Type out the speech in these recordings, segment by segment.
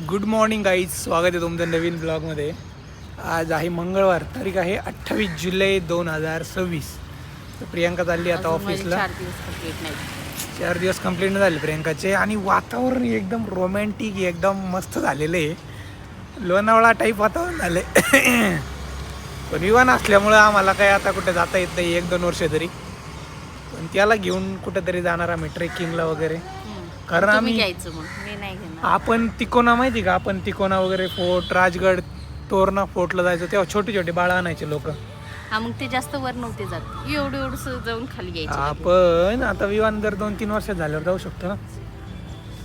Good morning guys, स्वागत आहे तुमचं नवीन ब्लॉगमध्ये. आज आहे मंगळवार, तारीख आहे 28 जुलै 2026. तर प्रियांका चालली आता ऑफिसला. 4 दिवस कंप्लीट नाही झाले प्रियांकाचे. आणि वातावरण एकदम रोमॅन्टिक, एकदम मस्त झालेलं आहे. लोणावळा टाईप वातावरण झालं आहे. पण विमान असल्यामुळं आम्हाला काय आता कुठे जाता येत नाही 1-2 वर्ष तरी. पण त्याला घेऊन कुठेतरी जाणार आम्ही ट्रेकिंगला वगैरे. कारण आम्ही आपण तिकोना माहिती का, आपण तिकोना वगैरे फोर्ट, राजगड, तोरणा फोर्टला जायचो तेव्हा छोटे छोटे बाळ आणायचे लोक. मग ते जास्त वर नव्हते जात, एवढं एवढं जाऊन खाली यायचे. आपण आता विमान जर 2-3 वर्षात झाल्यावर जाऊ शकतो ना.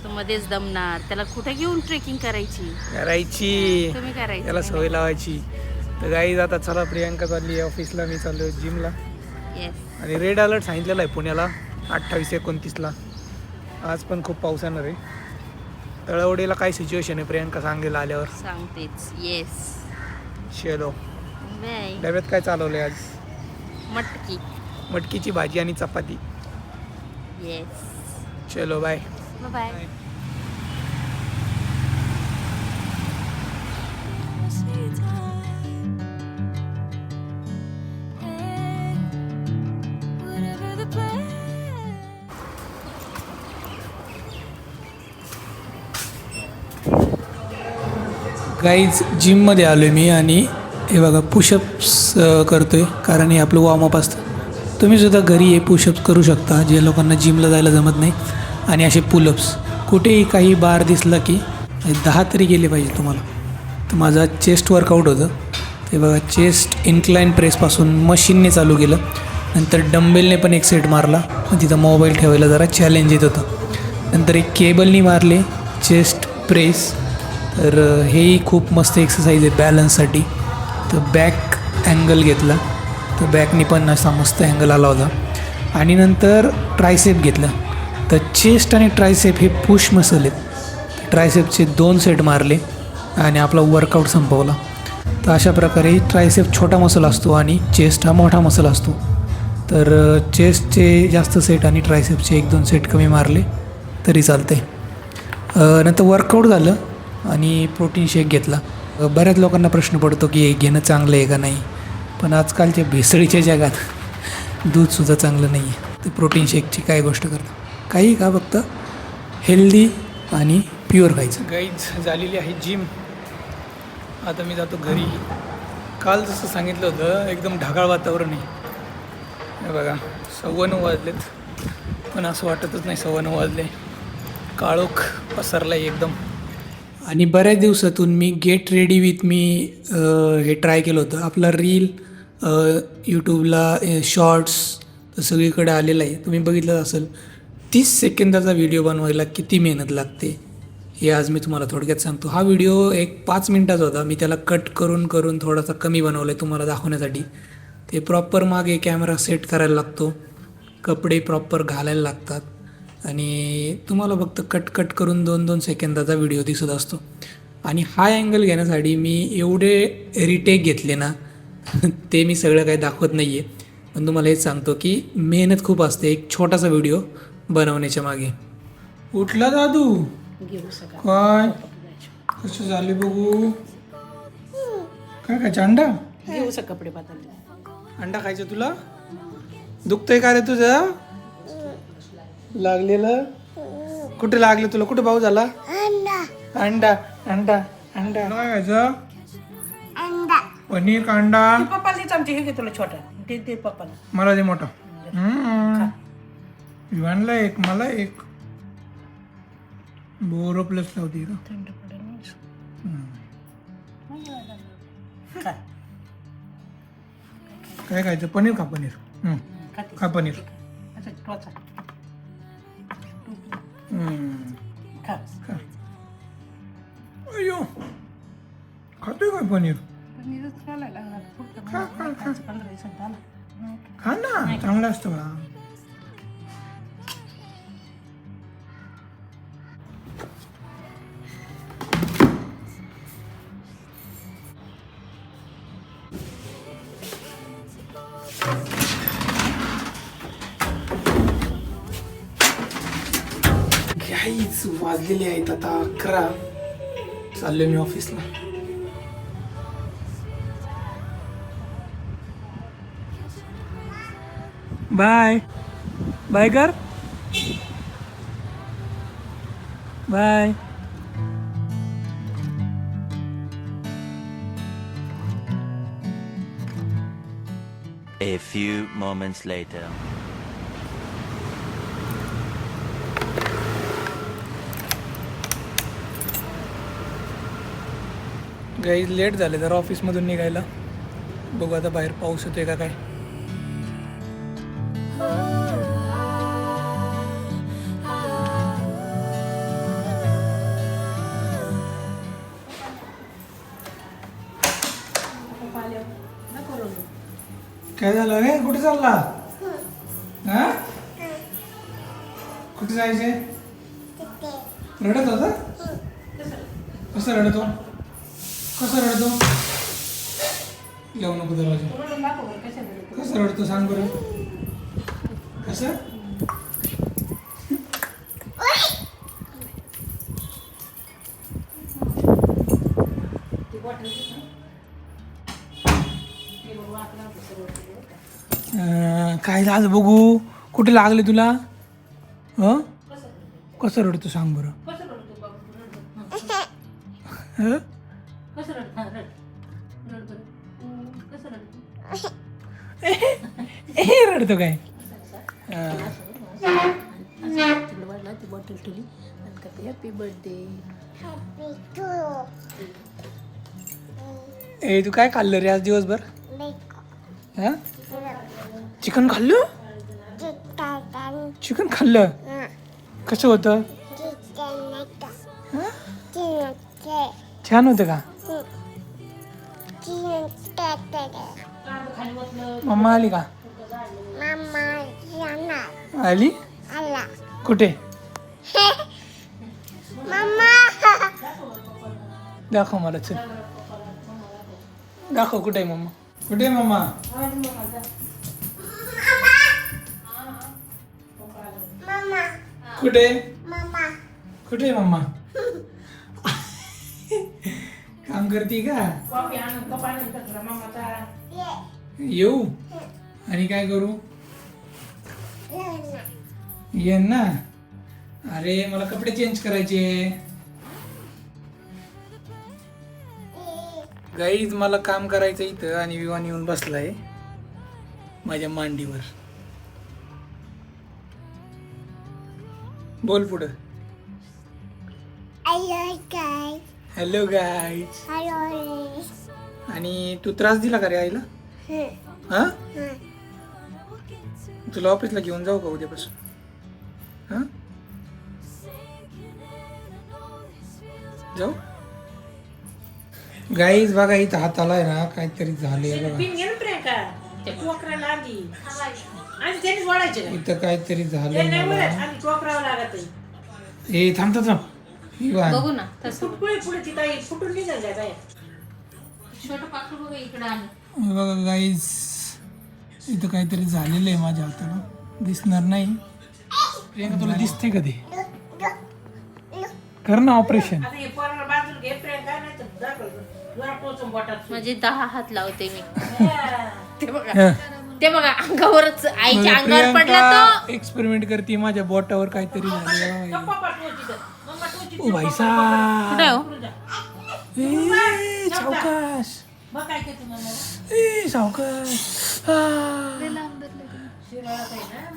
तर मध्येच दमणार, त्याला कुठे घेऊन ट्रेकिंग करायची तुम्ही करायची, त्याला सवय लावायची. तर गाईज आता चला, प्रियांका चालली आहे ऑफिसला, मी चाललो जिमला. आणि रेड अलर्ट सांगितलेला आहे पुण्याला 28-29ला. आज पण खूप पाऊस येणार आहे. तळवडीला काय सिच्युएशन आहे प्रियांका सांगेल आल्यावर सांगतेच. येस चलो. डब्यात काय चालवलंय आज? मटकीची भाजी आणि चपाती. येस चलो बाय बाय. गाईज जिममध्ये आलो आहे मी. आणि हे बघा पुशअप्स करतो आहे, कारण हे आपलं वॉर्मअप असतं. तुम्हीसुद्धा घरी हे पुशअप्स करू शकता जे लोकांना जिमला जायला जमत नाही. आणि असे पुलअप्स कुठेही काही बार दिसला की 10 तरी गेले पाहिजे तुम्हाला. तर माझा चेस्ट वर्कआउट होतं ते बघा. चेस्ट इन्क्लाइन प्रेसपासून मशीनने चालू केलं, नंतर डंबेलने पण एक सेट मारला. मग तिथं मोबाईल ठेवायला जरा चॅलेंज येत होतं. नंतर एक केबलनी मारले चेस्ट प्रेस. तर हेही खूप मस्त एक्सरसाइज आहे बॅलन्ससाठी. तर बॅक अँगल घेतला, तर बॅकनी पण असा मस्त अँगल आला होता. आणि नंतर ट्रायसेप घेतलं. तर चेस्ट आणि ट्रायसेप हे पुश मसल आहेत. ट्रायसेपचे 2 सेट मारले आणि आपला वर्कआउट संपवला. तर अशा प्रकारे ट्रायसेप छोटा मसल असतो आणि चेस्ट हा मोठा मसल असतो. तर चेस्टचे जास्त सेट आणि ट्रायसेपचे 1-2 सेट कमी मारले तरी चालते. नंतर वर्कआउट झालं आणि प्रोटीन शेक घेतला. बऱ्याच लोकांना प्रश्न पडतो की हे घेणं चांगलं आहे का नाही. पण आजकालच्या भेसळीच्या जगात दूधसुद्धा चांगलं नाही आहे. तर प्रोटीन शेकची काय गोष्ट करतो, काही का, फक्त हेल्दी आणि प्युअर खायचं. गाईज झालेली आहे जिम. आता मी जातो घरी. काल जसं सांगितलं होतं एकदम ढगाळ वातावरण आहे. हे बघा 9:15 वाजलेत, पण असं वाटतच नाही 9:15 वाजले. काळोख पसरला आहे एकदम. आणि बऱ्याच दिवसातून मी गेट रेडी विथ मी हे ट्राय केलं होतं. आपला रील यूट्यूबला शॉर्ट्स सगळीकडे आलेला आहे, तुम्ही बघितलं असेल. 30 सेकंदाचा व्हिडिओ बनवायला किती मेहनत लागते हे आज मी तुम्हाला थोडक्यात सांगतो. हा व्हिडिओ एक 5 मिनटाचा होता. मी त्याला कट करून थोडासा कमी बनवला आहे तुम्हाला दाखवण्यासाठी. ते प्रॉपर मागे कॅमेरा सेट करायला लागतो, कपडे प्रॉपर घालायला लागतात. आणि तुम्हाला फक्त कट करून 2-2 सेकंदाचा व्हिडिओ दिसत असतो. आणि हा अँगल घेण्यासाठी मी एवढे रिटेक घेतले ना ते मी सगळं काही दाखवत नाही आहे. पण तुम्हाला हेच सांगतो की मेहनत खूप असते एक छोटासा व्हिडिओ बनवण्याच्या मागे. उठला दादू? काय कसं झाले बघू? काय खायचं? अंडा घेऊ कपडे बदलले. अंडा खायचं तुला? दुखतंय का रे तुझं? लागलेलं कुठे लागलं तुला? कुठे भाऊ झाला? अंडा अंडा अंडा काय खायचं? पनीर का अंडा? पप्पाला चमचे हे घे, तुला छोटा ते पप्पाला. मला दे मोठा. विवानला एक, मला एक. बोरो प्लस लावते का? थंड पडेल. काय खायचं? पनीर खा, पनीर खा, पनीर. अयो खातोय काय पनीर? खा ना, चांगलं असतं बा. वाजलेले आहेत आता 11. चाललोय मी ऑफिसला. बाय बाय कर bye. A few moments later. Guys late झाले जरा ऑफिसमधून निघायला. बघू आता बाहेर पाऊस येतोय का काय. काय झालं रे? कुठे चालला? हा? कुठे जायचंय? रडत होता? कसं रडतो? कसं रडतो? येऊ नको दरवाजा. कसं रडतो सांग बरं. कसं? काय झालं बघू. कुठे लागले तुला? हं? कसं रडतो सांग बरं. हं? रडतो काय? ए तू काय खाल्लं रे आज दिवसभर? हा? चिकन खाल्लं? चिकन खाल्लं? कसं होतं? छान होतं का? मम्मा आली का? आली? कुठे? दाखव मला. चल दाखव. कुठे आहे मम्मा? कुठे आहे मम्मा? कुठे कुठे आहे मम्मा? काम करते का? येऊ आणि काय करू? ये ना. अरे मला कपडे चेंज करायचे. गाईज मला काम करायचं इथं आणि विमान येऊन बसलाय माझ्या मांडीवर. बोल पुढं. Hello guys. आणि तू त्रास दिला का रे आईला? हा? तुला ऑफिसला घेऊन जाऊ का उद्यापासून? हा? जाऊ. गाईज बघा इथं हाताला आहे ना काहीतरी झालंय बघा. इथं काहीतरी झालंय मला. हे थांबतात ना. बघू ना बघा गाईज इथं काहीतरी झालेलं आहे माझ्या हाताला. दिसणार नाही. प्रियंका तुला दिसते का ते? कर ना ऑपरेशन. म्हणजे 10 हात लावते मी. ते बघा अंगावरच आईच्या अंगावर पडला तो. एक्सपेरिमेंट करते माझ्या बोटावर काहीतरी झालं. ओ भाई कुठे हो? सावकाश. सावकाश.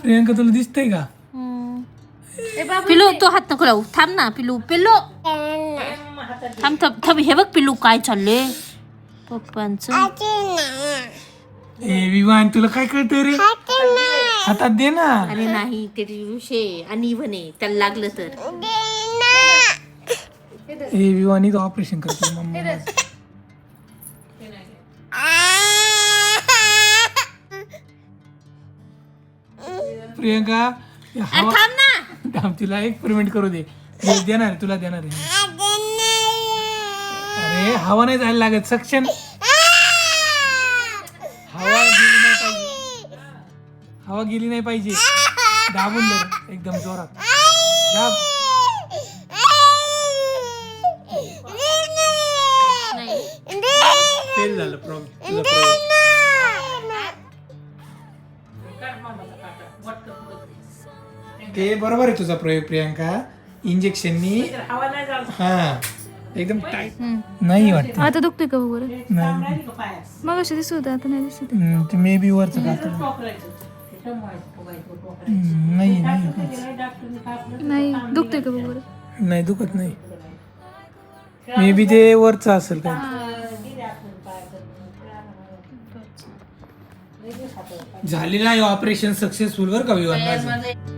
प्रियंका तुला दिसतंय का? पिलू तो हात नको लावू. थांब ना पिलू. पिल्लू थांब थांब थांब. हे बघ पिलू काय चाललंय पप्पांचं. ए विवान तुला काय कळतंय रे? हातात दे ना. अरे नाही ते विषय आणि म्हणे त्याला लागलं तर. ए विवानी तो ऑपरेशन करते मम्मा. प्रियंका अरे थांब ना. थांब तिला एक्सपेरिमेंट करू दे. देणार आहे, तुला देणार आहे. अरे हवा नाही जायला लागत. सक्शन हवा गेली नाही पाहिजे. दाबून धर एकदम जोरात. दाब. फेल झालं प्रॉब्लेम. ते बरोबर आहे तुझा प्रयोग प्रियांका. इंजेक्शननी हवा नाही जाऊ हा एकदम टाईट नाही वाटत. आता दुखतोय का बघ बरं? नाही मग अशी दिसत होतं, आता नाही दिसत आहे. ते मे बी वरचं खातं. नाही नाही नाही दुखतोय का बघ बरं? नाही दुखत नाही. मे बी ते वरचं असेल काय. झाली नाही ऑपरेशन सक्सेसफुल बरं का विवान माझं.